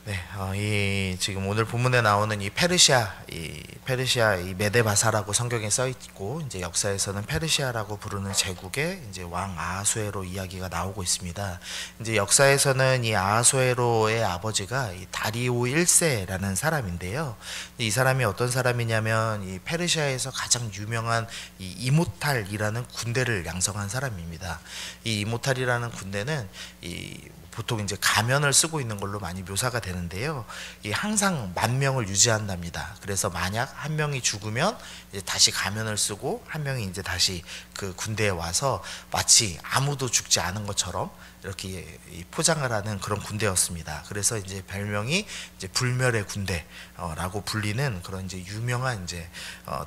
네, 지금 오늘 본문에 나오는 이 페르시아 이 메데바사라고 성경에 써 있고, 이제 역사에서는 페르시아라고 부르는 제국의 이제 왕 아하수에로 이야기가 나오고 있습니다. 이제 역사에서는 이 아하수에로의 아버지가 이 다리오 1세라는 사람인데요. 이 사람이 어떤 사람이냐면 이 페르시아에서 가장 유명한 이 이모탈이라는 군대를 양성한 사람입니다. 이 이모탈이라는 군대는 보통 이제 가면을 쓰고 있는 걸로 많이 묘사가 되는데요. 항상 10,000명을 유지한답니다. 그래서 만약 한 명이 죽으면 이제 다시 가면을 쓰고 한 명이 이제 다시 그 군대에 와서 마치 아무도 죽지 않은 것처럼 이렇게 포장을 하는 그런 군대였습니다. 그래서 이제 별명이 이제 불멸의 군대라고 불리는 그런 이제 유명한 이제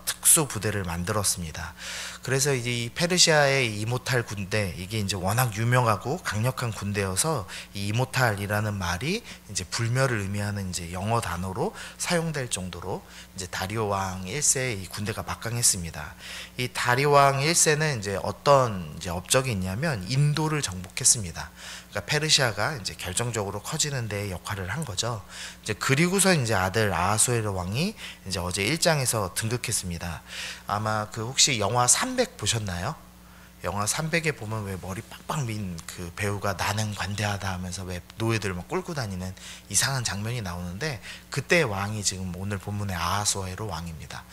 특수 부대를 만들었습니다. 그래서 이제 이 페르시아의 이모탈 군대, 이게 이제 워낙 유명하고 강력한 군대여서 이 이모탈이라는 말이 이제 불멸을 의미하는 이제 영어 단어로 사용될 정도로 이제 다리오 왕 1세의 이 군대가 막강했습니다. 이 다리오 왕 1세는 이제 어떤 이제 업적이 있냐면 인도를 정복했습니다. 그러니까 페르시아가 이제 결정적으로 커지는 데 역할을 한 거죠. 이제 그리고서 이제 아들 아하수에로 왕이 이제 어제 1장에서 등극했습니다. 아마 그 혹시 영화 300 보셨나요? 영화 300에 보면 왜 머리 빡빡 민 그 배우가 나는 관대하다 하면서 왜 노예들 막 끌고 다니는 이상한 장면이 나오는데, 그때 왕이 지금 오늘 본문의 아하수에로 왕입니다.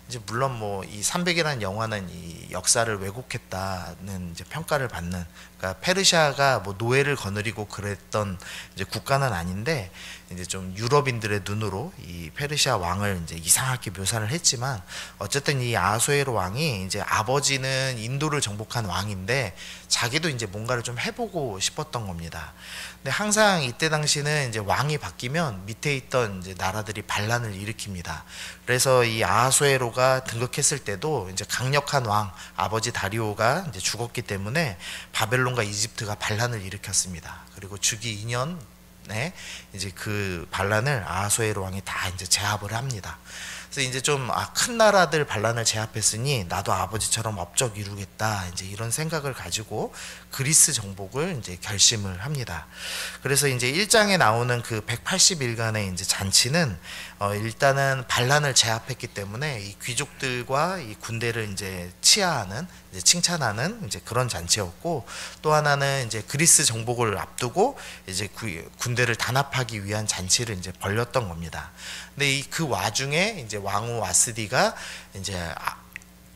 이제 물론 뭐 이 300이라는 영화는 이 역사를 왜곡했다는 이제 평가를 받는, 그러니까 페르시아가 뭐 노예를 거느리고 그랬던 이제 국가는 아닌데, 이제 좀 유럽인들의 눈으로 이 페르시아 왕을 이제 이상하게 묘사를 했지만, 어쨌든 이 아하수에로 왕이 이제 아버지는 인도를 정복한 왕인데 자기도 이제 뭔가를 좀 해보고 싶었던 겁니다. 근데 항상 이때 당시는 이제 왕이 바뀌면 밑에 있던 이제 나라들이 반란을 일으킵니다. 그래서 이 아하수에로가 등극했을 때도 이제 강력한 왕 아버지 다리오가 이제 죽었기 때문에 바벨론과 이집트가 반란을 일으켰습니다. 그리고 주기 2년에 이제 그 반란을 아하수에로 왕이 다 이제 제압을 합니다. 그래서 이제 좀 큰 나라들 반란을 제압했으니 나도 아버지처럼 업적 이루겠다, 이제 이런 생각을 가지고 그리스 정복을 이제 결심을 합니다. 그래서 이제 1장에 나오는 그 180일간의 이제 잔치는 일단은 반란을 제압했기 때문에 이 귀족들과 이 군대를 이제 치하하는, 이제 칭찬하는 이제 그런 잔치였고, 또 하나는 이제 그리스 정복을 앞두고 이제 군대를 단합하기 위한 잔치를 이제 벌였던 겁니다. 근데 그 와중에 이제 왕후 와스디가 이제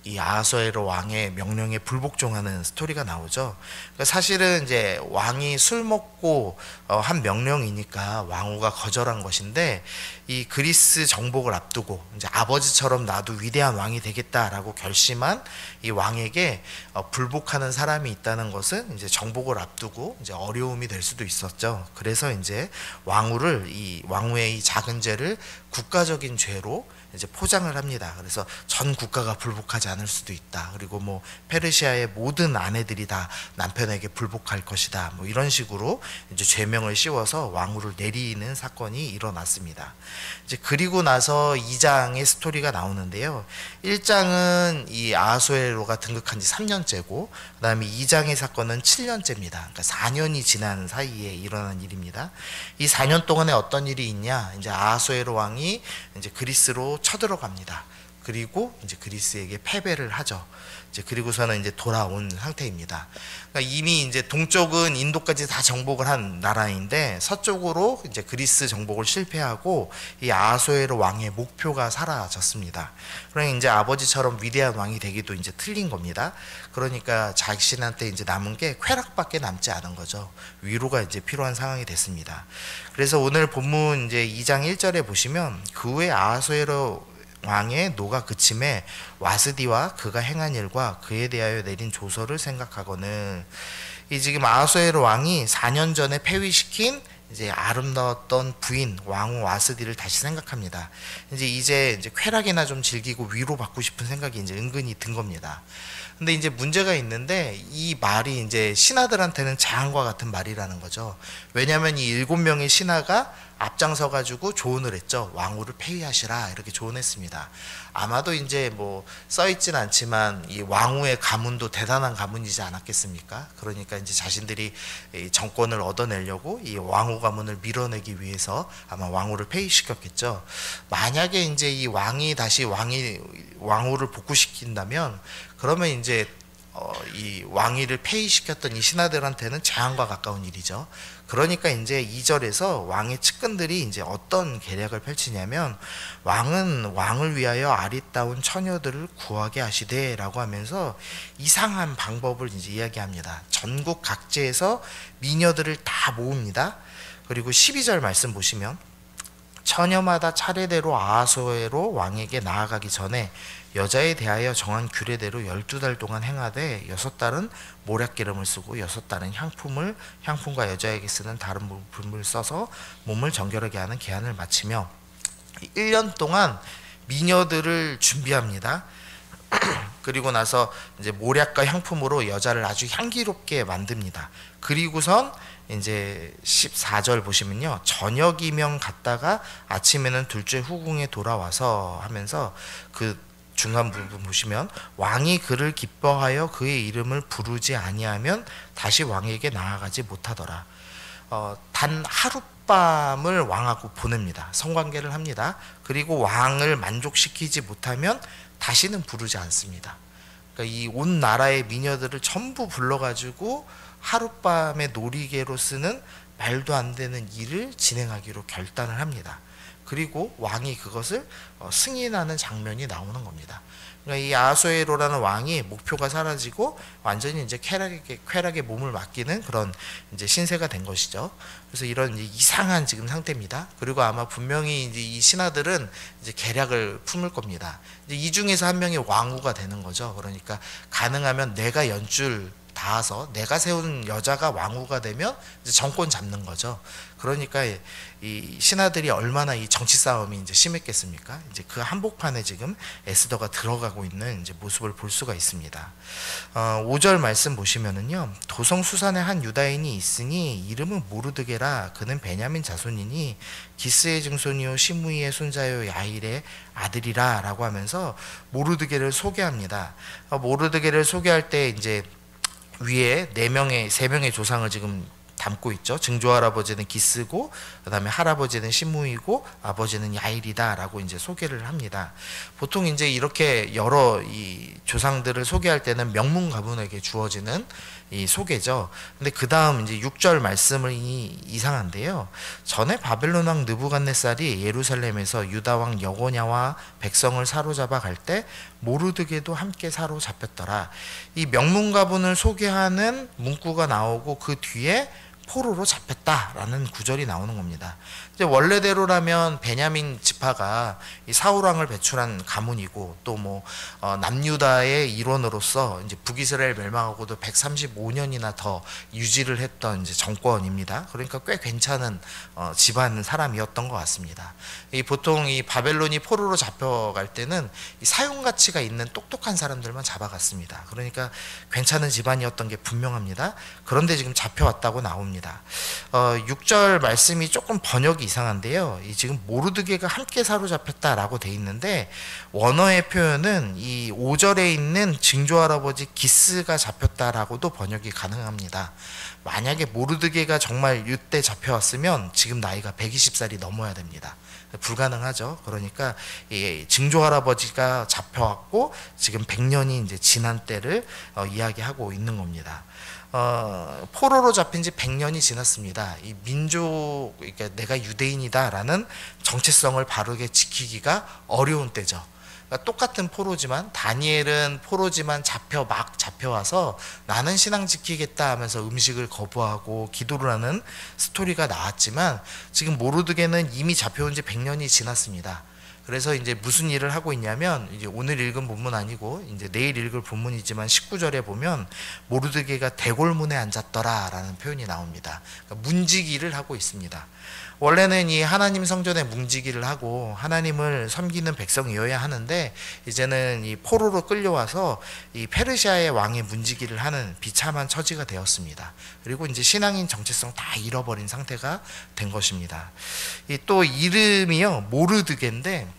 이 아하수에로 왕의 명령에 불복종하는 스토리가 나오죠. 그러니까 사실은 이제 왕이 술 먹고 한 명령이니까 왕후가 거절한 것인데, 이 그리스 정복을 앞두고 이제 아버지처럼 나도 위대한 왕이 되겠다라고 결심한 이 왕에게 불복하는 사람이 있다는 것은 이제 정복을 앞두고 이제 어려움이 될 수도 있었죠. 그래서 이제 이 왕후의 이 작은 죄를 국가적인 죄로 이제 포장을 합니다. 그래서 전 국가가 불복하지 않을 수도 있다. 그리고 뭐 페르시아의 모든 아내들이 다 남편에게 불복할 것이다. 뭐 이런 식으로 이제 죄명을 씌워서 왕후를 내리는 사건이 일어났습니다. 이제 그리고 나서 2장의 스토리가 나오는데요. 1장은 이 아하수에로가 등극한 지 3년째고, 그다음에 2장의 사건은 7년째입니다. 그러니까 4년이 지난 사이에 일어난 일입니다. 이 4년 동안에 어떤 일이 있냐? 이제 아하수에로 왕이 이제 그리스로 쳐들어갑니다. 그리고 이제 그리스에게 패배를 하죠. 이제 그리고서는 이제 돌아온 상태입니다. 그러니까 이미 이제 동쪽은 인도까지 다 정복을 한 나라인데 서쪽으로 이제 그리스 정복을 실패하고 이 아하수에로 왕의 목표가 사라졌습니다. 그러니 이제 아버지처럼 위대한 왕이 되기도 이제 틀린 겁니다. 그러니까 자신한테 이제 남은 게 쾌락밖에 남지 않은 거죠. 위로가 이제 필요한 상황이 됐습니다. 그래서 오늘 본문 이제 2장 1절에 보시면 그 후에 아하수에로 왕의 노가 그침에 와스디와 그가 행한 일과 그에 대하여 내린 조서를 생각하거늘, 이 지금 아하수에로 왕이 4년 전에 폐위시킨 이제 아름다웠던 부인 왕후 와스디를 다시 생각합니다. 이제 쾌락이나 좀 즐기고 위로받고 싶은 생각이 이제 은근히 든 겁니다. 근데 이제 문제가 있는데, 이 말이 이제 신하들한테는 재앙과 같은 말이라는 거죠. 왜냐하면 이 7명의 신하가 앞장서 가지고 조언을 했죠. 왕후를 폐위하시라 이렇게 조언했습니다. 아마도 이제 뭐 써있진 않지만 이 왕후의 가문도 대단한 가문이지 않았겠습니까? 그러니까 이제 자신들이 이 정권을 얻어내려고 이 왕후 가문을 밀어내기 위해서 아마 왕후를 폐위시켰겠죠. 만약에 이제 이 왕이 다시 왕후를 복구시킨다면 그러면 이제 이 왕위를 폐위시켰던 이 신하들한테는 재앙과 가까운 일이죠. 그러니까 이제 2절에서 왕의 측근들이 이제 어떤 계략을 펼치냐면 왕은 왕을 위하여 아리따운 처녀들을 구하게 하시되라고 하면서 이상한 방법을 이제 이야기합니다. 전국 각지에서 미녀들을 다 모읍니다. 그리고 12절 말씀 보시면 처녀마다 차례대로 아하수에로 왕에게 나아가기 전에 여자에 대하여 정한 규례대로 12달 동안 행하되 6달은 모략기름을 쓰고 6달은 향품과 여자에게 쓰는 다른 물품을 써서 몸을 정결하게 하는 계한을 마치며 1년 동안 미녀들을 준비합니다. 그리고 나서 이제 모략과 향품으로 여자를 아주 향기롭게 만듭니다. 그리고선 이제 14절 보시면요, 저녁이면 갔다가 아침에는 둘째 후궁에 돌아와서 하면서 그 중간 부분 보시면 왕이 그를 기뻐하여 그의 이름을 부르지 아니하면 다시 왕에게 나아가지 못하더라. 단 하룻밤을 왕하고 보냅니다. 성관계를 합니다. 그리고 왕을 만족시키지 못하면 다시는 부르지 않습니다. 그러니까 이 온 나라의 미녀들을 전부 불러가지고 하룻밤의 놀이개로 쓰는 말도 안 되는 일을 진행하기로 결단을 합니다. 그리고 왕이 그것을 승인하는 장면이 나오는 겁니다. 그러니까 이 아하수에로라는 왕이 목표가 사라지고 완전히 이제 쾌락에 몸을 맡기는 그런 이제 신세가 된 것이죠. 그래서 이런 이상한 지금 상태입니다. 그리고 아마 분명히 이제 이 신하들은 이제 계략을 품을 겁니다. 이제 이 중에서 한 명이 왕후가 되는 거죠. 그러니까 가능하면 내가 연줄 닿아서 내가 세운 여자가 왕후가 되면 이제 정권 잡는 거죠. 그러니까 이 신하들이 얼마나 이 정치 싸움이 이제 심했겠습니까? 이제 그 한복판에 지금 에스더가 들어가고 있는 이제 모습을 볼 수가 있습니다. 5절 말씀 보시면은요, 도성 수산에 한 유다인이 있으니 이름은 모르드게라. 그는 베냐민 자손이니 기스의 증손이요 시므이의 손자요 야일의 아들이라라고 하면서 모르드게를 소개합니다. 모르드게를 소개할 때 이제 위에 3명의 조상을 지금 담고 있죠. 증조 할아버지는 기스고 그다음에 할아버지는 시므이고 아버지는 야일이다라고 이제 소개를 합니다. 보통 이제 이렇게 여러 이 조상들을 소개할 때는 명문 가문에게 주어지는 이 소개죠. 근데 그 다음 이제 6절 말씀은 이상한데요. 전에 바벨론 왕 느부갓네살이 예루살렘에서 유다 왕 여고냐와 백성을 사로잡아 갈 때 모르드게도 함께 사로잡혔더라. 이 명문 가문을 소개하는 문구가 나오고 그 뒤에 포로로 잡혔다라는 구절이 나오는 겁니다. 이제 원래대로라면 베냐민 지파가 이 사울왕을 배출한 가문이고 또 뭐 남유다의 일원으로서 이제 북이스라엘 멸망하고도 135년이나 더 유지를 했던 이제 정권입니다. 그러니까 꽤 괜찮은 집안 사람이었던 것 같습니다. 이 보통 이 바벨론이 포로로 잡혀갈 때는 이 사용 가치가 있는 똑똑한 사람들만 잡아갔습니다. 그러니까 괜찮은 집안이었던 게 분명합니다. 그런데 지금 잡혀왔다고 나옵니다. 6절 말씀이 조금 번역이 이상한데요. 이 지금 모르드게가 함께 사로잡혔다라고 돼 있는데 원어의 표현은 이 5절에 있는 증조 할아버지 기스가 잡혔다라고도 번역이 가능합니다. 만약에 모르드게가 정말 이때 잡혀왔으면 지금 나이가 120살이 넘어야 됩니다. 불가능하죠. 그러니까 이 증조 할아버지가 잡혀왔고 지금 100년이 이제 지난 때를 이야기하고 있는 겁니다. 포로로 잡힌 지 100년이 지났습니다. 이 민족, 그러니까 내가 유대인이다라는 정체성을 바르게 지키기가 어려운 때죠. 그러니까 똑같은 포로지만 다니엘은 포로지만 막 잡혀와서 나는 신앙 지키겠다 하면서 음식을 거부하고 기도를 하는 스토리가 나왔지만 지금 모르드게는 이미 잡혀온 지 100년이 지났습니다. 그래서 이제 무슨 일을 하고 있냐면 이제 오늘 읽은 본문 아니고 이제 내일 읽을 본문이지만 19절에 보면 모르드게가 대궐문에 앉았더라라는 표현이 나옵니다. 그러니까 문지기를 하고 있습니다. 원래는 이 하나님 성전에 문지기를 하고 하나님을 섬기는 백성이어야 하는데 이제는 이 포로로 끌려와서 이 페르시아의 왕의 문지기를 하는 비참한 처지가 되었습니다. 그리고 이제 신앙인 정체성 다 잃어버린 상태가 된 것입니다. 또 이름이요 모르드게인데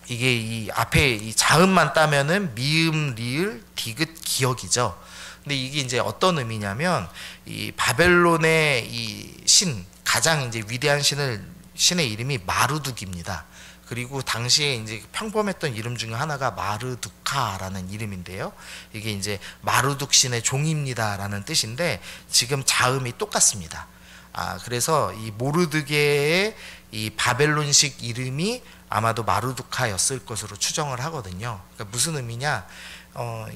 이게 이 앞에 이 자음만 따면은 미음, 리을, 디귿, 기역이죠. 근데 이게 이제 어떤 의미냐면 이 바벨론의 이 가장 이제 위대한 신의 이름이 마르둑입니다. 그리고 당시에 이제 평범했던 이름 중에 하나가 마르두카라는 이름인데요. 이게 이제 마르둑 신의 종입니다라는 뜻인데 지금 자음이 똑같습니다. 그래서 이 모르드게의 이 바벨론식 이름이 아마도 마르두카였을 것으로 추정을 하거든요. 그러니까 무슨 의미냐?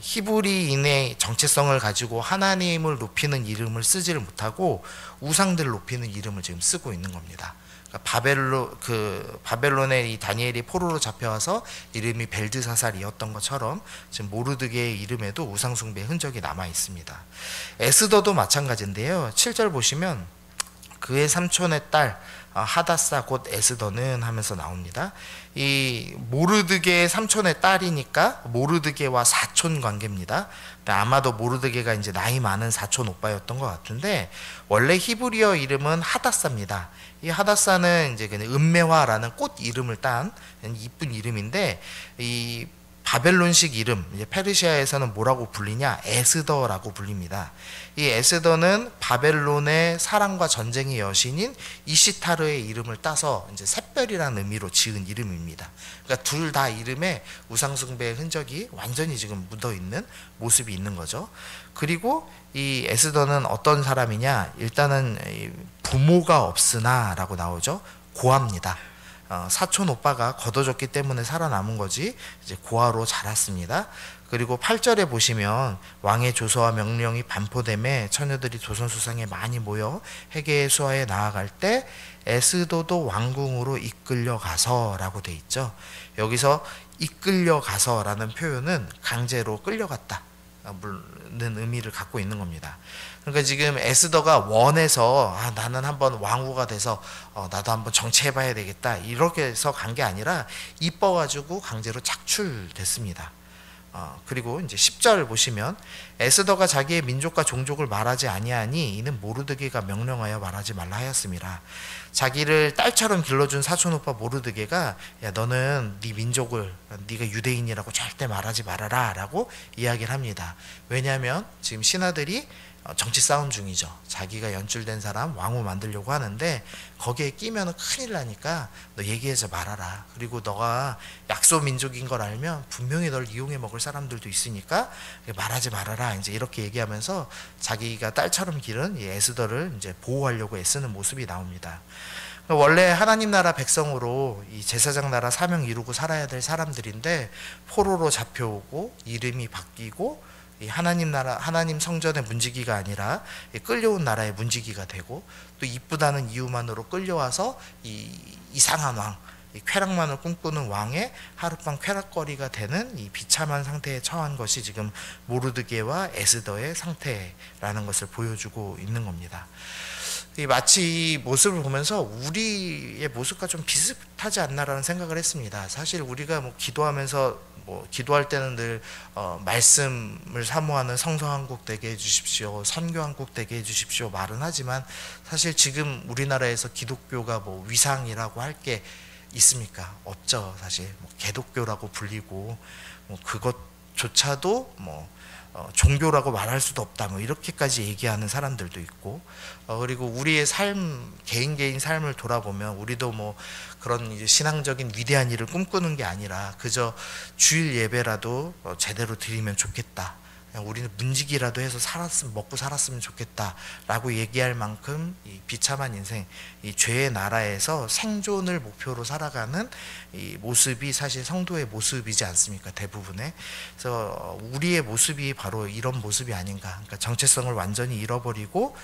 히브리인의 정체성을 가지고 하나님을 높이는 이름을 쓰지를 못하고 우상들을 높이는 이름을 지금 쓰고 있는 겁니다. 그러니까 바벨론의 이 다니엘이 포로로 잡혀와서 이름이 벨드사살이었던 것처럼 지금 모르드게의 이름에도 우상 숭배의 흔적이 남아 있습니다. 에스더도 마찬가지인데요. 7절 보시면 그의 삼촌의 딸 하다사 곧 에스더는 하면서 나옵니다. 이 모르드게의 삼촌의 딸이니까 모르드게와 사촌 관계입니다. 아마도 모르드게가 이제 나이 많은 사촌 오빠였던 것 같은데 원래 히브리어 이름은 하다사입니다. 이 하다사는 이제 은메화라는 꽃 이름을 딴 이쁜 이름인데 이 바벨론식 이름, 이제 페르시아에서는 뭐라고 불리냐? 에스더라고 불립니다. 이 에스더는 바벨론의 사랑과 전쟁의 여신인 이시타르의 이름을 따서 이제 샛별이라는 의미로 지은 이름입니다. 그러니까 둘 다 이름에 우상숭배의 흔적이 완전히 지금 묻어 있는 모습이 있는 거죠. 그리고 이 에스더는 어떤 사람이냐? 일단은 부모가 없으나라고 나오죠. 고아입니다. 사촌 오빠가 걷어줬기 때문에 살아남은 거지 이제 고아로 자랐습니다. 그리고 8절에 보시면 왕의 조서와 명령이 반포됨에 처녀들이 조선수상에 많이 모여 헤게의 수하에 나아갈 때 에스더도 왕궁으로 이끌려 가서라고 돼 있죠. 여기서 이끌려 가서라는 표현은 강제로 끌려갔다 는 의미를 갖고 있는 겁니다. 그러니까 지금 에스더가 원해서 나는 한번 왕후가 돼서 나도 한번 정치해봐야 되겠다 이렇게 해서 간 게 아니라 이뻐가지고 강제로 착출됐습니다. 그리고 이제 10절 보시면 에스더가 자기의 민족과 종족을 말하지 아니하니 이는 모르드게가 명령하여 말하지 말라 하였습니다. 자기를 딸처럼 길러준 사촌오빠 모르드게가 야 너는 네 민족을 네가 유대인이라고 절대 말하지 말아라 라고 이야기를 합니다. 왜냐하면 지금 신하들이 정치 싸움 중이죠. 자기가 연줄된 사람 왕후 만들려고 하는데 거기에 끼면 큰일 나니까 너 얘기해서 말아라. 그리고 너가 약소 민족인 걸 알면 분명히 널 이용해 먹을 사람들도 있으니까 말하지 말아라. 이제 이렇게 얘기하면서 자기가 딸처럼 기른 이 에스더를 이제 보호하려고 애쓰는 모습이 나옵니다. 원래 하나님 나라 백성으로 이 제사장 나라 사명 이루고 살아야 될 사람들인데 포로로 잡혀오고 이름이 바뀌고 하나님 나라, 하나님 성전의 문지기가 아니라 끌려온 나라의 문지기가 되고 또 이쁘다는 이유만으로 끌려와서 이 이상한 왕, 이 쾌락만을 꿈꾸는 왕의 하룻밤 쾌락거리가 되는 이 비참한 상태에 처한 것이 지금 모르드게와 에스더의 상태라는 것을 보여주고 있는 겁니다. 마치 이 모습을 보면서 우리의 모습과 좀 비슷하지 않나라는 생각을 했습니다. 사실 우리가 기도하면서 기도할 때는 늘 말씀을 사모하는 성서 한국 되게 해주십시오, 선교 한국 되게 해주십시오 말은 하지만 사실 지금 우리나라에서 기독교가 위상이라고 할 게 있습니까? 없죠. 사실 개독교라고 불리고 그것조차도 종교라고 말할 수도 없다 이렇게까지 얘기하는 사람들도 있고 그리고 우리의 삶 개인 삶을 돌아보면 우리도 그런 이제 신앙적인 위대한 일을 꿈꾸는 게 아니라 그저 주일 예배라도 제대로 드리면 좋겠다. 우리는 문지기라도 해서 먹고 살았으면 좋겠다라고 얘기할 만큼 이 비참한 인생, 이 죄의 나라에서 생존을 목표로 살아가는 이 모습이 사실 성도의 모습이지 않습니까? 대부분의. 그래서 우리의 모습이 바로 이런 모습이 아닌가. 그러니까 정체성을 완전히 잃어버리고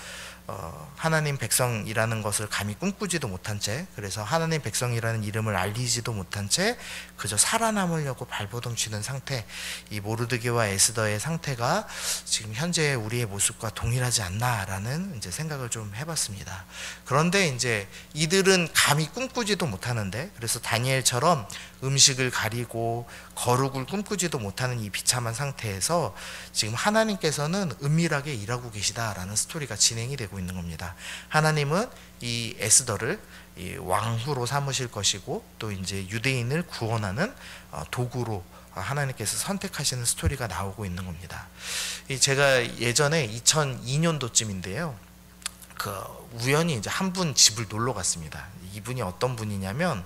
하나님 백성이라는 것을 감히 꿈꾸지도 못한 채, 그래서 하나님 백성이라는 이름을 알리지도 못한 채 그저 살아남으려고 발버둥 치는 상태, 이 모르드게와 에스더의 상태가 지금 현재 우리의 모습과 동일하지 않나라는 이제 생각을 좀 해봤습니다. 그런데 이제 이들은 감히 꿈꾸지도 못하는데, 그래서 다니엘처럼 음식을 가리고 거룩을 꿈꾸지도 못하는 이 비참한 상태에서 지금 하나님께서는 은밀하게 일하고 계시다라는 스토리가 진행이 되고 있는 겁니다. 하나님은 이 에스더를 이 왕후로 삼으실 것이고, 또 이제 유대인을 구원하는 도구로 하나님께서 선택하시는 스토리가 나오고 있는 겁니다. 제가 예전에 2002년도쯤인데요. 우연히 이제 한 분 집을 놀러 갔습니다. 이분이 어떤 분이냐면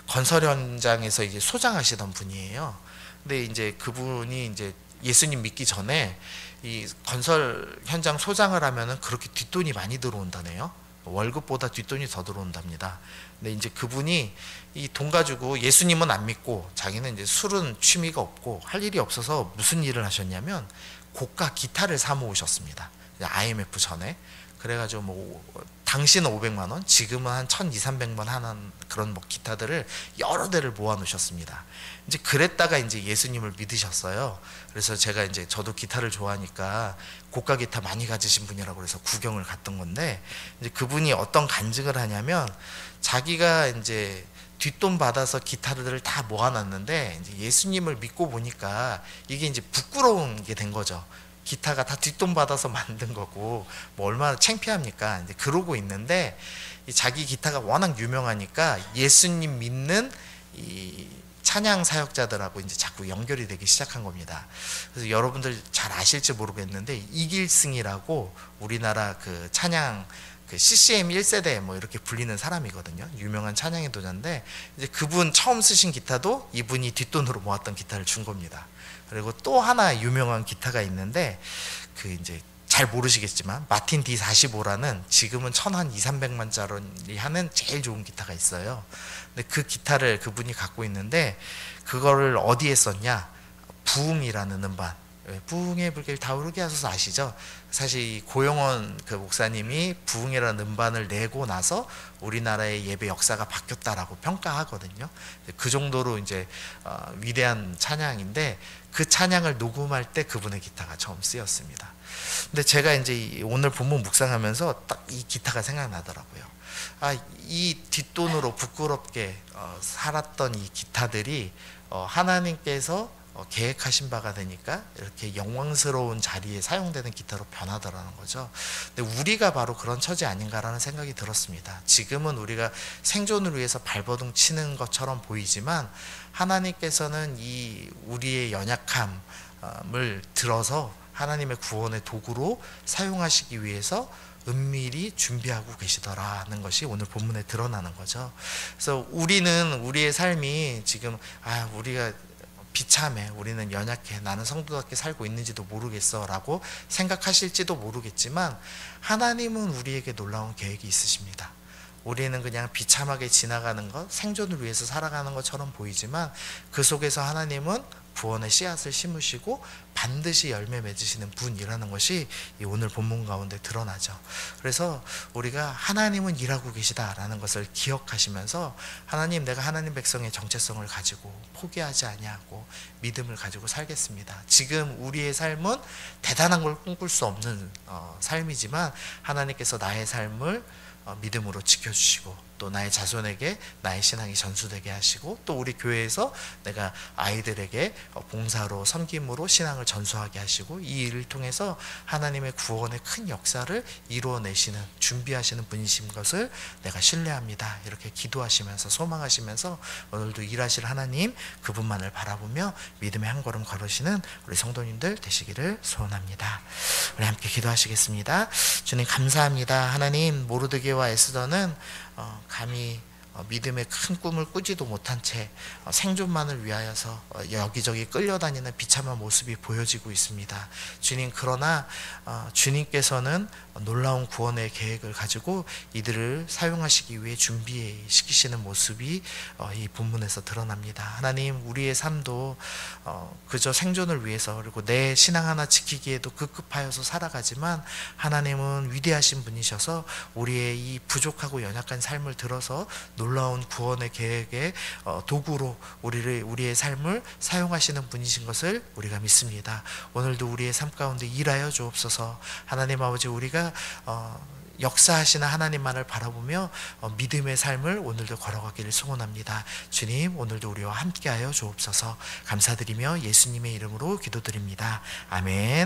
건설 현장에서 이제 소장하시던 분이에요. 근데 이제 그분이 이제 예수님 믿기 전에 이 건설 현장 소장을 하면은 그렇게 뒷돈이 많이 들어온다네요. 월급보다 뒷돈이 더 들어온답니다. 근데 이제 그분이 이 돈 가지고, 예수님은 안 믿고 자기는 이제 술은 취미가 없고 할 일이 없어서 무슨 일을 하셨냐면 고가 기타를 사 모으셨습니다. IMF 전에. 그래가지고 뭐 당시는 500만 원, 지금은 한 1,200~300만 원 하는 그런 뭐 기타들을 여러 대를 모아 놓으셨습니다. 이제 그랬다가 이제 예수님을 믿으셨어요. 그래서 제가 이제 저도 기타를 좋아하니까 고가 기타 많이 가지신 분이라고 그래서 구경을 갔던 건데, 이제 그분이 어떤 간증을 하냐면 자기가 이제 뒷돈 받아서 기타들을 다 모아놨는데 이제 예수님을 믿고 보니까 이게 이제 부끄러운 게 된 거죠. 기타가 다 뒷돈 받아서 만든 거고 뭐 얼마나 창피합니까? 이제 그러고 있는데, 자기 기타가 워낙 유명하니까 예수님 믿는 이 찬양 사역자들하고 이제 자꾸 연결이 되기 시작한 겁니다. 그래서 여러분들 잘 아실지 모르겠는데 이길승이라고 우리나라 그 찬양 CCM 1세대 뭐 이렇게 불리는 사람이거든요. 유명한 찬양의 도자인데, 이제 그분 처음 쓰신 기타도 이분이 뒷돈으로 모았던 기타를 준 겁니다. 그리고 또 하나 유명한 기타가 있는데, 이제 잘 모르시겠지만 마틴 D45라는 지금은 1,200~300만짜리 하는 제일 좋은 기타가 있어요. 근데 그 기타를 그분이 갖고 있는데, 그거를 어디에 썼냐? 부흥이라는 음반, 부흥의 불길 타오르게 하소서 아시죠? 사실 고영원 그 목사님이 부흥이라는 음반을 내고 나서 우리나라의 예배 역사가 바뀌었다라고 평가하거든요. 그 정도로 이제 위대한 찬양인데, 그 찬양을 녹음할 때 그분의 기타가 처음 쓰였습니다. 근데 제가 이제 오늘 본문 묵상하면서 딱 이 기타가 생각나더라고요. 이 뒷돈으로 부끄럽게 살았던 이 기타들이 하나님께서 계획하신 바가 되니까 이렇게 영광스러운 자리에 사용되는 기타로 변하더라는 거죠. 근데 우리가 바로 그런 처지 아닌가라는 생각이 들었습니다. 지금은 우리가 생존을 위해서 발버둥 치는 것처럼 보이지만 하나님께서는 이 우리의 연약함을 들어서 하나님의 구원의 도구로 사용하시기 위해서 은밀히 준비하고 계시더라는 것이 오늘 본문에 드러나는 거죠. 그래서 우리는 우리의 삶이 지금 우리가 비참해, 우리는 연약해, 나는 성도답게 살고 있는지도 모르겠어 라고 생각하실지도 모르겠지만, 하나님은 우리에게 놀라운 계획이 있으십니다. 우리는 그냥 비참하게 지나가는 것, 생존을 위해서 살아가는 것처럼 보이지만 그 속에서 하나님은 구원의 씨앗을 심으시고 반드시 열매 맺으시는 분이라는 것이 이 오늘 본문 가운데 드러나죠. 그래서 우리가 하나님은 일하고 계시다라는 것을 기억하시면서, 하나님, 내가 하나님 백성의 정체성을 가지고 포기하지 아니하고 믿음을 가지고 살겠습니다. 지금 우리의 삶은 대단한 걸 꿈꿀 수 없는 삶이지만 하나님께서 나의 삶을 믿음으로 지켜주시고, 또 나의 자손에게 나의 신앙이 전수되게 하시고, 또 우리 교회에서 내가 아이들에게 봉사로 섬김으로 신앙을 전수하게 하시고, 이 일을 통해서 하나님의 구원의 큰 역사를 이루어내시는, 준비하시는 분이신 것을 내가 신뢰합니다. 이렇게 기도하시면서 소망하시면서 오늘도 일하실 하나님, 그분만을 바라보며 믿음의 한 걸음 걸으시는 우리 성도님들 되시기를 소원합니다. 우리 함께 기도하시겠습니다. 주님 감사합니다. 하나님, 모르드게와 에스더는 감히 믿음의 큰 꿈을 꾸지도 못한 채 생존만을 위하여서 여기저기 끌려다니는 비참한 모습이 보여지고 있습니다. 주님, 그러나 주님께서는 놀라운 구원의 계획을 가지고 이들을 사용하시기 위해 준비시키시는 모습이 이 본문에서 드러납니다. 하나님, 우리의 삶도 그저 생존을 위해서, 그리고 내 신앙 하나 지키기에도 급급하여서 살아가지만 하나님은 위대하신 분이셔서 우리의 이 부족하고 연약한 삶을 들어서 놀라운 구원의 계획의 도구로 우리의 삶을 사용하시는 분이신 것을 우리가 믿습니다. 오늘도 우리의 삶 가운데 일하여 주옵소서. 하나님 아버지, 우리가 역사하시는 하나님만을 바라보며 믿음의 삶을 오늘도 걸어가기를 소원합니다. 주님, 오늘도 우리와 함께하여 주옵소서. 감사드리며 예수님의 이름으로 기도드립니다. 아멘.